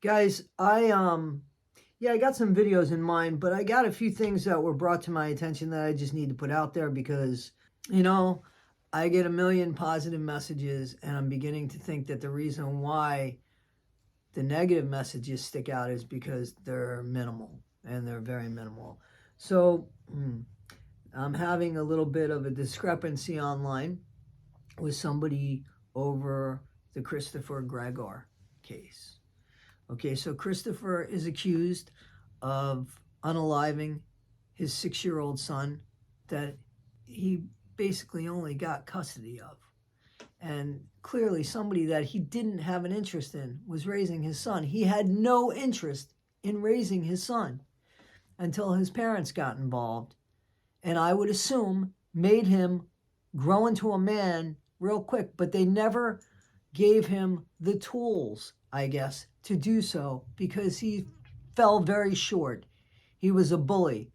Guys, I got some videos in mind, but I got a few things that were brought to my attention that I just need to put out there because, you know, I get a million positive messages and I'm beginning to think that the reason why the negative messages stick out is because they're minimal and they're very minimal. So, I'm having a little bit of a discrepancy online with somebody over the Christopher Gregor case. Okay, so Christopher is accused of unaliving his 6-year-old son that he basically only got custody of. And clearly somebody that he didn't have an interest in was raising his son. He had no interest in raising his son until his parents got involved. And I would assume made him grow into a man real quick, but they never gave him the tools, I guess, to do so because he fell very short. He was a bully.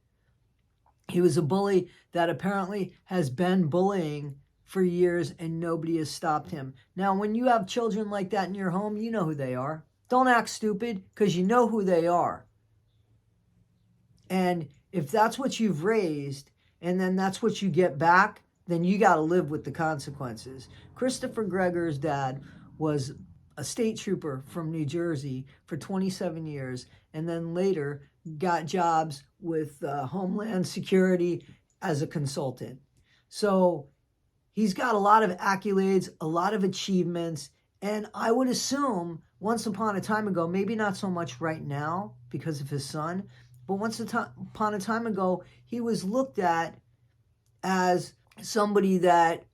He was a bully that apparently has been bullying for years and nobody has stopped him. Now, when you have children like that in your home, you know who they are. Don't act stupid because you know who they are. And if that's what you've raised and then that's what you get back, then you got to live with the consequences. Christopher Gregor's dad was a state trooper from New Jersey for 27 years and then later got jobs with Homeland Security as a consultant. So he's got a lot of accolades, a lot of achievements, and I would assume once upon a time ago, maybe not so much right now because of his son, but once upon a time ago, he was looked at as somebody that,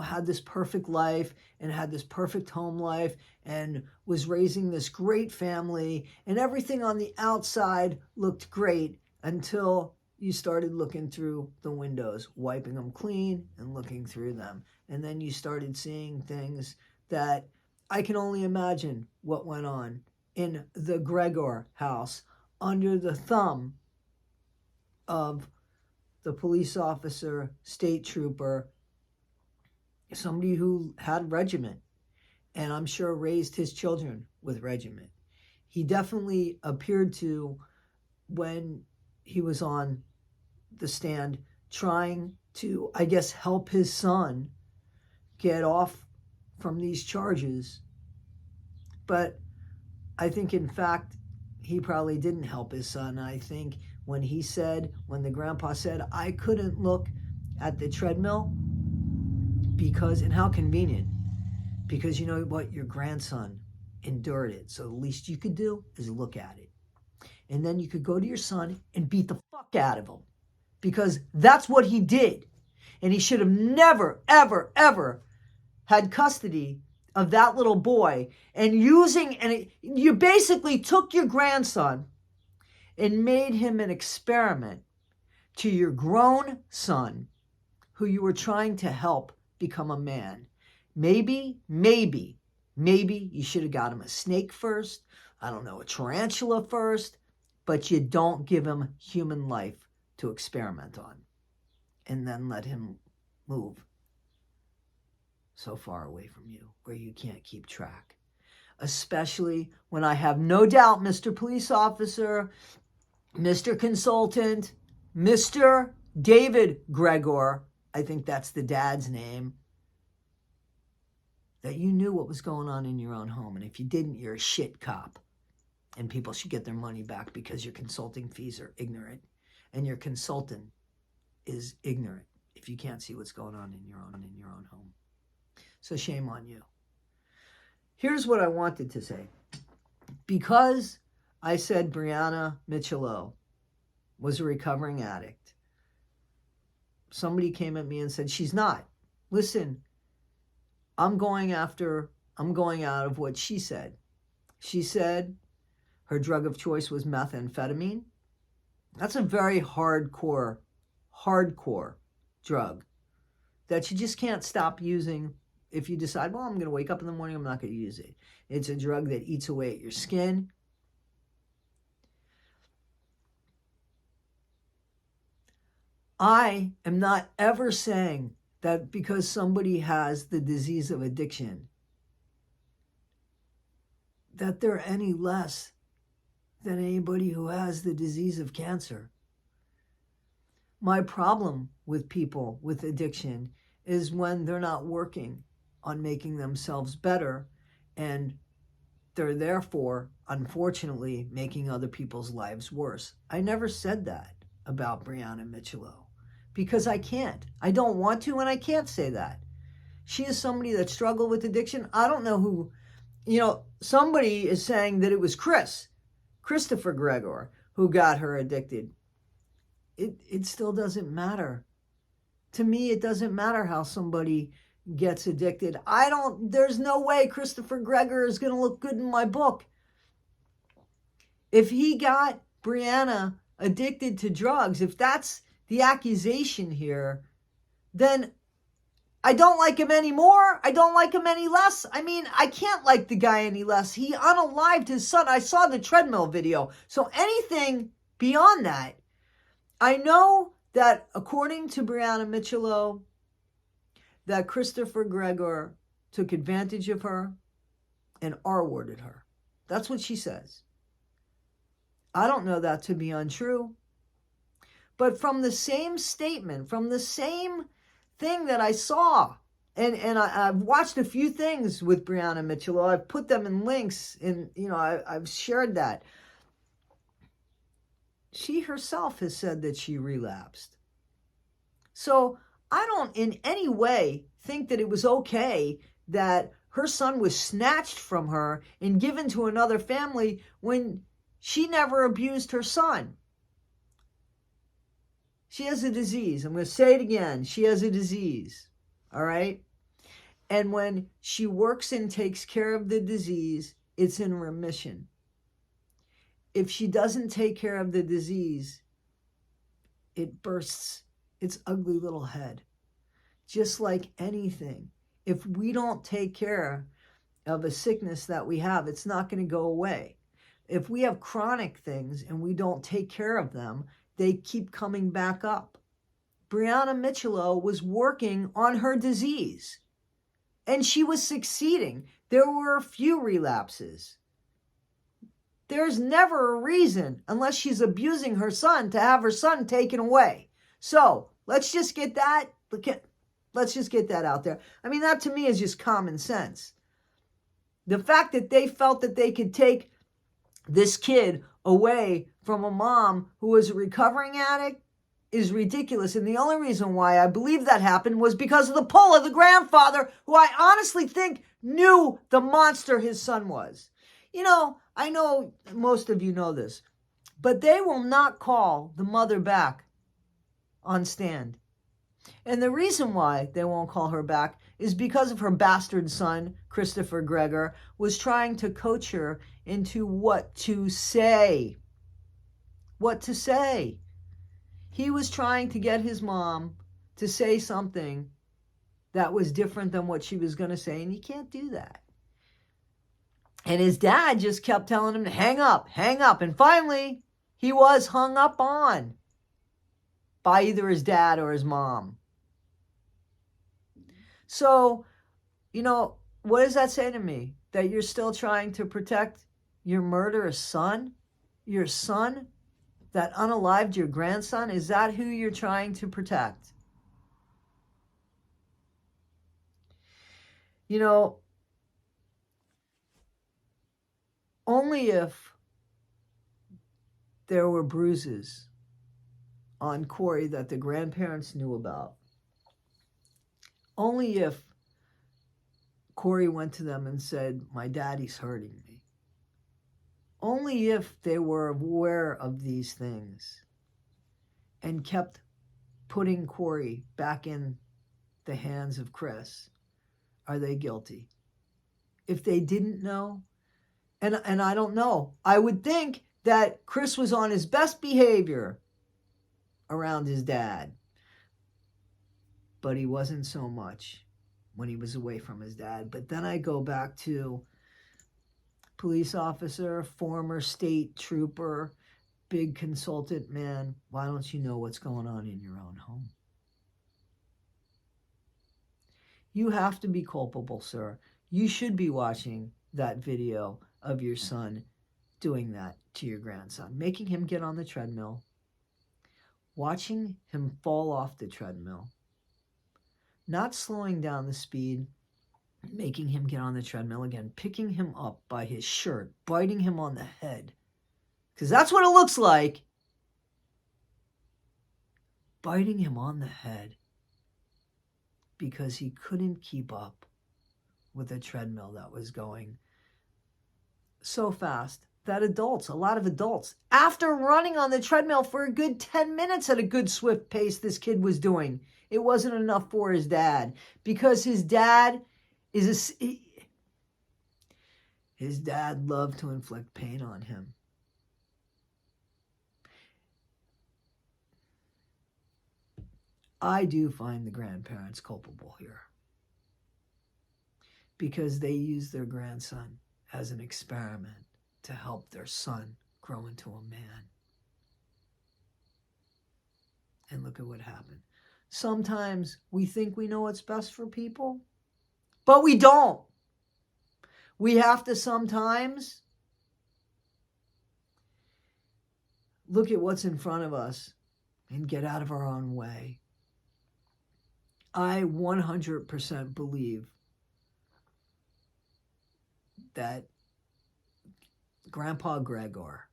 had this perfect life and had this perfect home life and was raising this great family and everything on the outside looked great until you started looking through the windows, wiping them clean and looking through them. And then you started seeing things that I can only imagine what went on in the Gregor house under the thumb of the police officer, state trooper, somebody who had regiment, and I'm sure raised his children with regiment. He definitely appeared to, when he was on the stand, trying to, I guess, help his son get off from these charges. But I think, in fact, he probably didn't help his son. I think when the grandpa said, I couldn't look at the treadmill because, and how convenient, because you know what, your grandson endured it. So the least you could do is look at it. And then you could go to your son and beat the fuck out of him because that's what he did. And he should have never, ever, ever had custody of that little boy. And you basically took your grandson and made him an experiment to your grown son who you were trying to help become a man. Maybe you should have got him a snake first, I don't know, a tarantula first, but you don't give him human life to experiment on and then let him move so far away from you where you can't keep track. Especially when I have no doubt, Mr. Police Officer, Mr. Consultant, Mr. David Gregor, I think that's the dad's name, that you knew what was going on in your own home. And if you didn't, you're a shit cop. And people should get their money back because your consulting fees are ignorant. And your consultant is ignorant if you can't see what's going on in your own home. So shame on you. Here's what I wanted to say. Because I said Briana Mitello was a recovering addict, somebody came at me and said, she's not. Listen, I'm going out of what she said. She said her drug of choice was methamphetamine. That's a very hardcore drug that you just can't stop using. If you decide, well, I'm going to wake up in the morning, I'm not going to use it. It's a drug that eats away at your skin. I am not ever saying that because somebody has the disease of addiction that they're any less than anybody who has the disease of cancer. My problem with people with addiction is when they're not working on making themselves better, and they're therefore, unfortunately, making other people's lives worse. I never said that about Briana Mitello because I can't. I don't want to, and I can't say that. She is somebody that struggled with addiction. I don't know who, somebody is saying that it was Christopher Gregor, who got her addicted. It still doesn't matter. To me, it doesn't matter how somebody gets addicted. There's no way Christopher Gregor is going to look good in my book. If he got Briana addicted to drugs, if that's the accusation here, then I don't like him anymore. I don't like him any less. I mean, I can't like the guy any less. He unalived his son. I saw the treadmill video. So anything beyond that, I know that according to Briana Mitello, that Christopher Gregor took advantage of her and R-worded her. That's what she says. I don't know that to be untrue. But from the same statement, from the same thing that I saw, and I've watched a few things with Briana Mitello. I've put them in links, and I've shared that. She herself has said that she relapsed. So I don't in any way think that it was okay that her son was snatched from her and given to another family when she never abused her son. She has a disease. I'm going to say it again. She has a disease. All right? And when she works and takes care of the disease, it's in remission. If she doesn't take care of the disease, it bursts its ugly little head. Just like anything. If we don't take care of a sickness that we have, it's not going to go away. If we have chronic things and we don't take care of them, they keep coming back up. Briana Mitello was working on her disease, and she was succeeding. There were a few relapses. There's never a reason, unless she's abusing her son, to have her son taken away. So let's just get that out there. I mean, that to me is just common sense. The fact that they felt that they could take this kid away from a mom who was a recovering addict is ridiculous. And the only reason why I believe that happened was because of the pull of the grandfather, who I honestly think knew the monster his son was. I know most of you know this, but they will not call the mother back on stand. And the reason why they won't call her back is because of her bastard son, Christopher Gregor, was trying to coach her into what to say. What to say. He was trying to get his mom to say something that was different than what she was going to say, and you can't do that. And his dad just kept telling him to hang up, and finally he was hung up on by either his dad or his mom. So, what does that say to me? That you're still trying to protect your murderous son? Your son that unalived your grandson? Is that who you're trying to protect? Only if there were bruises on Corey that the grandparents knew about. Only if Corey went to them and said, my daddy's hurting me. Only if they were aware of these things and kept putting Corey back in the hands of Chris are they guilty. If they didn't know, and I don't know, I would think that Chris was on his best behavior around his dad. But he wasn't so much when he was away from his dad. But then I go back to police officer, former state trooper, big consultant man. Why don't you know what's going on in your own home? You have to be culpable, sir. You should be watching that video of your son doing that to your grandson, making him get on the treadmill, watching him fall off the treadmill, not slowing down the speed, making him get on the treadmill again, picking him up by his shirt, biting him on the head, because that's what it looks like, biting him on the head because he couldn't keep up with a treadmill that was going so fast that a lot of adults, after running on the treadmill for a good 10 minutes at a good swift pace this kid was doing, it wasn't enough for his dad, because his dad his dad loved to inflict pain on him. I do find the grandparents culpable here, because they use their grandson as an experiment to help their son grow into a man. And look at what happened. Sometimes we think we know what's best for people, but we don't. We have to sometimes look at what's in front of us and get out of our own way. I 100% believe that Grandpa Gregor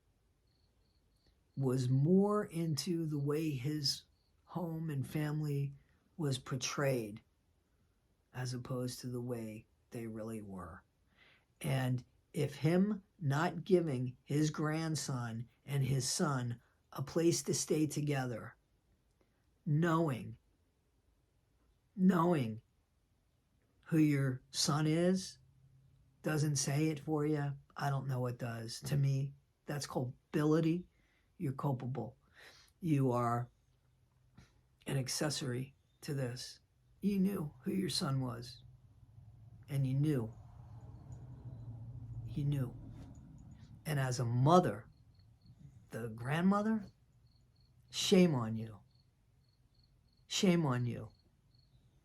was more into the way his home and family was portrayed as opposed to the way they really were. And if him not giving his grandson and his son a place to stay together, knowing who your son is, doesn't say it for you, I don't know what does. To me, that's culpability. You're culpable. You are an accessory to this. You knew who your son was. And you knew. And as a mother, the grandmother, shame on you. Shame on you.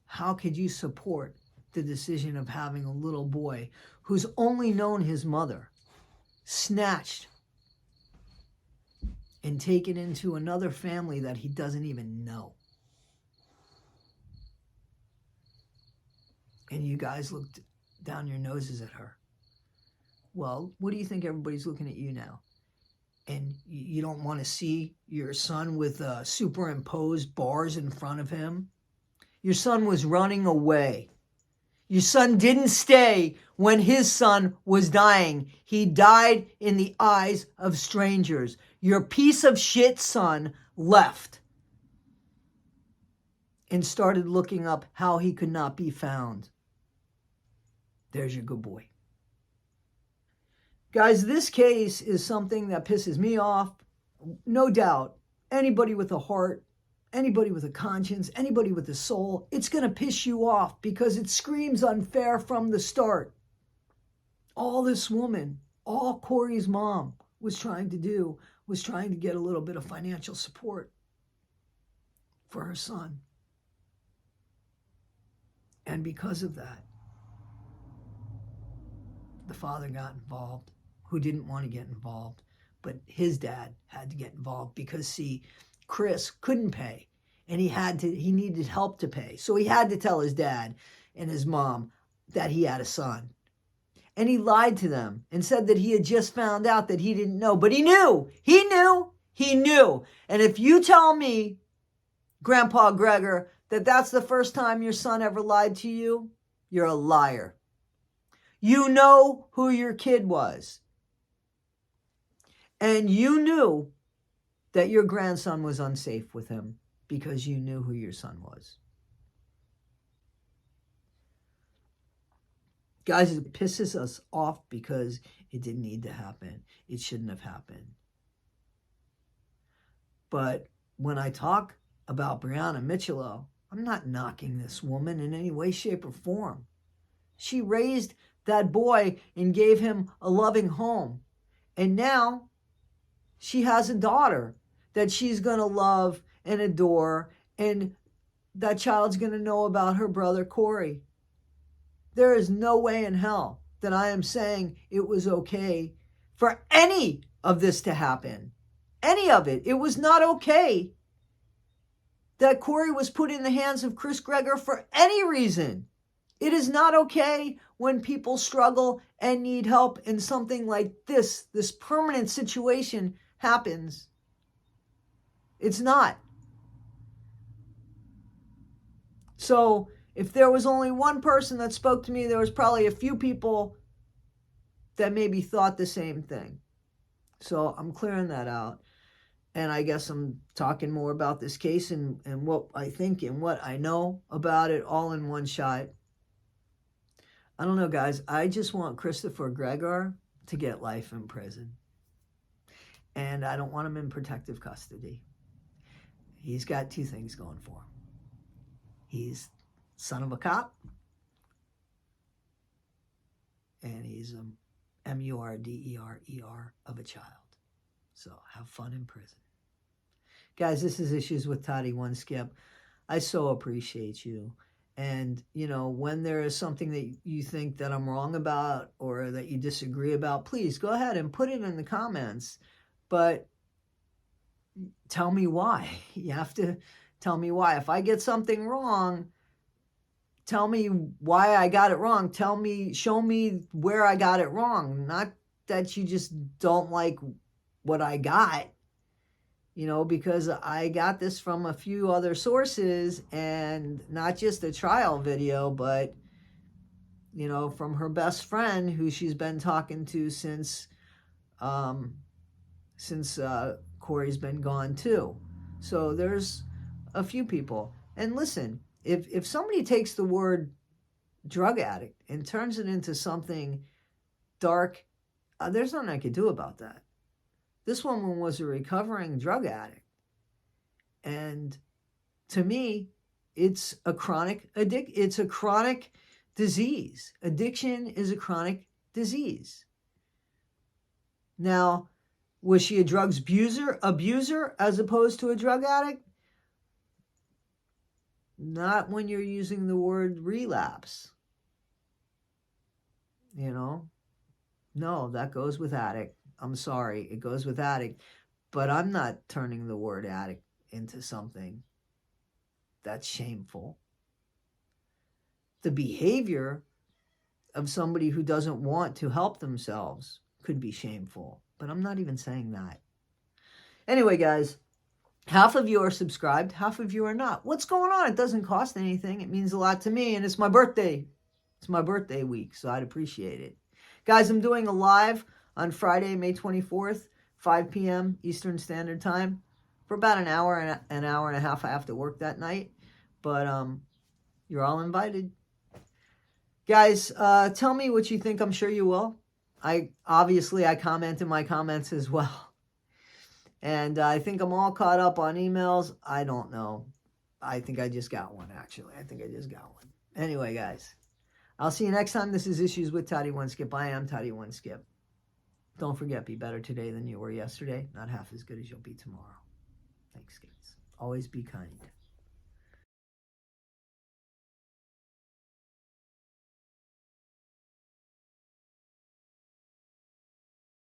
How could you support the decision of having a little boy who's only known his mother snatched and taken into another family that he doesn't even know? And you guys looked down your noses at her. Well, what do you think everybody's looking at you now? And you don't want to see your son with superimposed bars in front of him? Your son was running away. Your son didn't stay when his son was dying. He died in the eyes of strangers. Your piece of shit son left and started looking up how he could not be found. There's your good boy. Guys, this case is something that pisses me off. No doubt, anybody with a heart, anybody with a conscience, anybody with a soul, it's going to piss you off because it screams unfair from the start. All this woman, all Corey's mom was trying to do was trying to get a little bit of financial support for her son. And because of that, the father got involved, who didn't want to get involved, but his dad had to get involved because, see, Chris couldn't pay, and he needed help to pay. So he had to tell his dad and his mom that he had a son. And he lied to them and said that he had just found out, that he didn't know. But he knew. And if you tell me, Grandpa Gregor, that that's the first time your son ever lied to you, you're a liar. You know who your kid was. And you knew that your grandson was unsafe with him because you knew who your son was. Guys, it pisses us off because it didn't need to happen. It shouldn't have happened. But when I talk about Briana Mitello, I'm not knocking this woman in any way, shape, or form. She raised that boy and gave him a loving home. And now she has a daughter that she's going to love and adore, and that child's going to know about her brother Corey. There is no way in hell that I am saying it was okay for any of this to happen. Any of it. It was not okay that Corey was put in the hands of Chris Gregor for any reason. It is not okay when people struggle and need help and something like this permanent situation happens. It's not. So if there was only one person that spoke to me, there was probably a few people that maybe thought the same thing. So I'm clearing that out. And I guess I'm talking more about this case and what I think and what I know about it all in one shot. I don't know, guys. I just want Christopher Gregor to get life in prison. And I don't want him in protective custody. He's got two things going for him. He's son of a cop. And he's a murderer of a child. So have fun in prison. Guys, this is Issues with Toddy One Skip. I so appreciate you. And, you know, when there is something that you think that I'm wrong about or that you disagree about, please go ahead and put it in the comments. But tell me why. You have to tell me why. If I get something wrong, tell me why I got it wrong. Show me where I got it wrong. Not that you just don't like what I got. You know, because I got this from a few other sources and not just a trial video, but, you know, from her best friend who she's been talking to since Corey's been gone too. So there's a few people. And listen, if somebody takes the word drug addict and turns it into something dark, there's nothing I could do about that. This woman was a recovering drug addict. And to me, it's a chronic disease. Addiction is a chronic disease. Now, was she a drugs abuser as opposed to a drug addict? Not when you're using the word relapse. You know? No, that goes with addict. I'm sorry, it goes with addict, but I'm not turning the word addict into something that's shameful. The behavior of somebody who doesn't want to help themselves could be shameful, but I'm not even saying that. Anyway, guys, half of you are subscribed, half of you are not. What's going on? It doesn't cost anything. It means a lot to me, and it's my birthday. It's my birthday week, so I'd appreciate it. Guys, I'm doing a live on Friday, May 24th, 5 p.m. Eastern Standard Time for about an hour and a half. I have to work that night, but you're all invited. Guys, tell me what you think. I'm sure you will. I comment in my comments as well. And I think I'm all caught up on emails. I don't know. I think I just got one, actually. Anyway, guys, I'll see you next time. This is Issues with Toddy One Skip. I am Toddy One Skip. Don't forget, be better today than you were yesterday. Not half as good as you'll be tomorrow. Thanks, kids. Always be kind.